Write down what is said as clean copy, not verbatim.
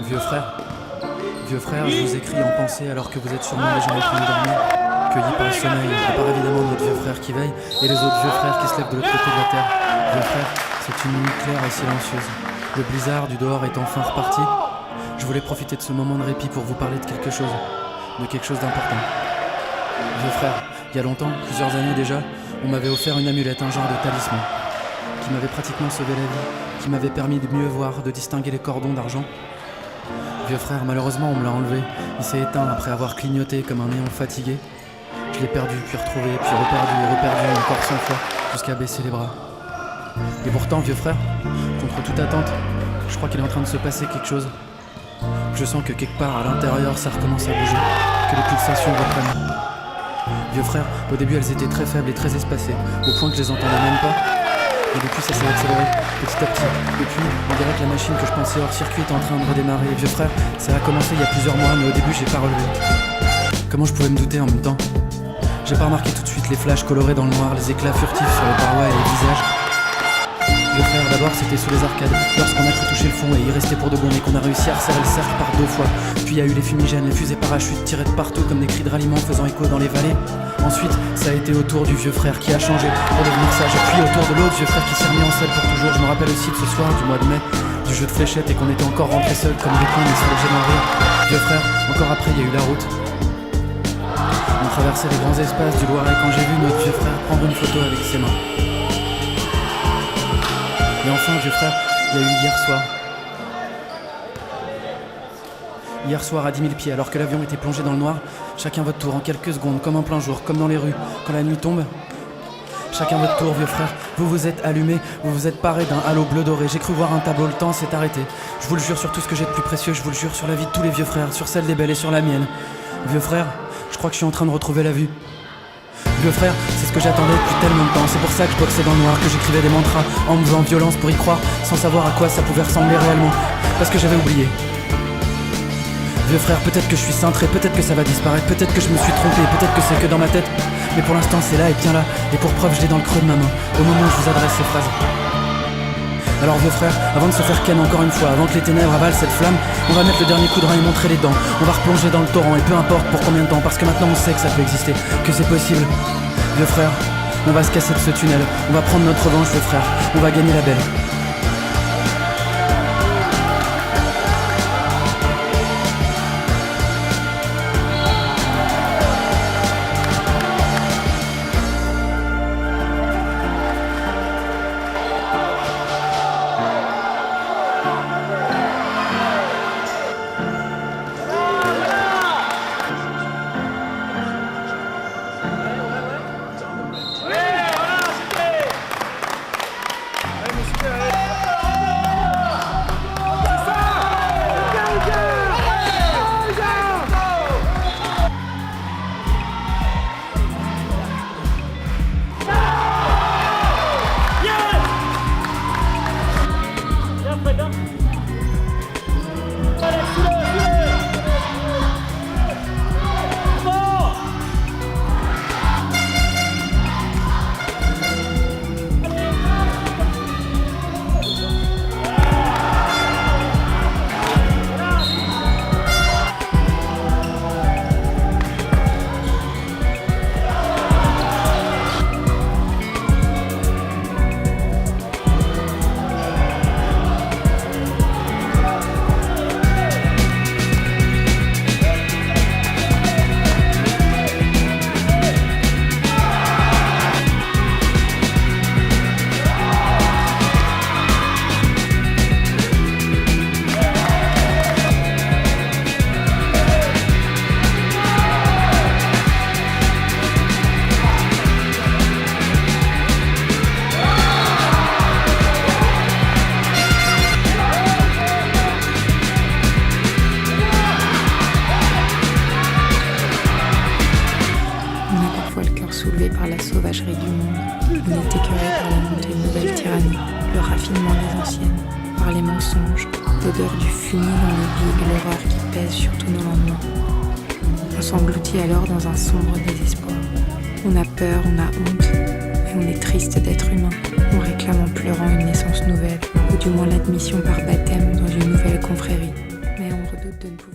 Vieux frère, je vous écris en pensée alors que vous êtes sûrement déjà en train de dormir, cueillis par le sommeil, à part évidemment notre vieux frère qui veille et les autres vieux frères qui se lèvent de l'autre côté de la terre. Vieux frère, c'est une nuit claire et silencieuse. Le blizzard du dehors est enfin reparti. Je voulais profiter de ce moment de répit pour vous parler de quelque chose d'important. Vieux frère, il y a longtemps, plusieurs années déjà, on m'avait offert une amulette, un genre de talisman, qui m'avait pratiquement sauvé la vie, qui m'avait permis de mieux voir, de distinguer les cordons d'argent. Vieux frère, malheureusement, on me l'a enlevé. Il s'est éteint après avoir clignoté comme un néon fatigué. Je l'ai perdu, puis retrouvé, puis reperdu encore 100 fois, jusqu'à baisser les bras. Et pourtant, vieux frère, contre toute attente, je crois qu'il est en train de se passer quelque chose. Je sens que quelque part à l'intérieur, ça recommence à bouger, que les pulsations reprennent. Vieux frère, au début, elles étaient très faibles et très espacées, au point que je les entendais même pas. Et depuis, ça s'est accéléré, petit à petit. Depuis, on dirait que la machine que je pensais hors circuit est en train de redémarrer. Vieux frère, ça a commencé il y a plusieurs mois, mais au début, j'ai pas relevé. Comment je pouvais me douter en même temps? J'ai pas remarqué tout de suite les flashs colorés dans le noir, les éclats furtifs sur les parois et les visages. Vieux frère, d'abord, c'était sous les arcades, lorsqu'on a cru toucher le fond et y rester pour de bon et qu'on a réussi à resserrer le cercle par 2 fois. Puis il y a eu les fumigènes, les fusées parachutes tirées de partout comme des cris de ralliement faisant écho dans les vallées. Ensuite, ça a été au tour du vieux frère qui a changé pour devenir sage. Et puis au tour de l'autre vieux frère qui s'est remis en selle pour toujours. Je me rappelle aussi de ce soir du mois de mai, du jeu de fléchettes et qu'on était encore rentrés seuls comme des cons mais sur le jet d'en rire. Vieux frère, encore après il y a eu la route. On traversait les grands espaces du Loiret quand j'ai vu notre vieux frère prendre une photo avec ses mains. Et enfin, vieux frère, il y a eu hier soir. Hier soir à 10 000 pieds, alors que l'avion était plongé dans le noir, chacun votre tour en quelques secondes, comme en plein jour, comme dans les rues, quand la nuit tombe. Chacun votre tour, vieux frère, vous vous êtes allumé, vous vous êtes paré d'un halo bleu doré. J'ai cru voir un tableau, le temps s'est arrêté. Je vous le jure sur tout ce que j'ai de plus précieux, je vous le jure sur la vie de tous les vieux frères, sur celle des belles et sur la mienne. Vieux frère, je crois que je suis en train de retrouver la vue. Vieux frère, c'est ce que j'attendais depuis tellement de temps. C'est pour ça que je boxais dans le noir, que j'écrivais des mantras en me faisant violence pour y croire, sans savoir à quoi ça pouvait ressembler réellement. Parce que j'avais oublié. Vieux frère, peut-être que je suis cintré, peut-être que ça va disparaître, peut-être que je me suis trompé, peut-être que c'est que dans ma tête. Mais pour l'instant c'est là et bien là, et pour preuve je l'ai dans le creux de ma main, au moment où je vous adresse ces phrases. Alors vieux frère, avant de se faire ken encore une fois, avant que les ténèbres avalent cette flamme, on va mettre le dernier coup de rein et montrer les dents. On va replonger dans le torrent et peu importe pour combien de temps, parce que maintenant on sait que ça peut exister, que c'est possible. Vieux frère, on va se casser de ce tunnel, on va prendre notre revanche vieux frère, on va gagner la belle. Soulevé par la sauvagerie du monde, on est écœuré par la montée de nouvelles tyrannies, le raffinement des anciennes, par les mensonges, l'odeur du fumier dans les vies, l'horreur qui pèse sur tous nos lendemains. On s'engloutit alors dans un sombre désespoir. On a peur, on a honte, et on est triste d'être humain. On réclame en pleurant une naissance nouvelle, ou du moins l'admission par baptême dans une nouvelle confrérie. Mais on doute de ne pouvoir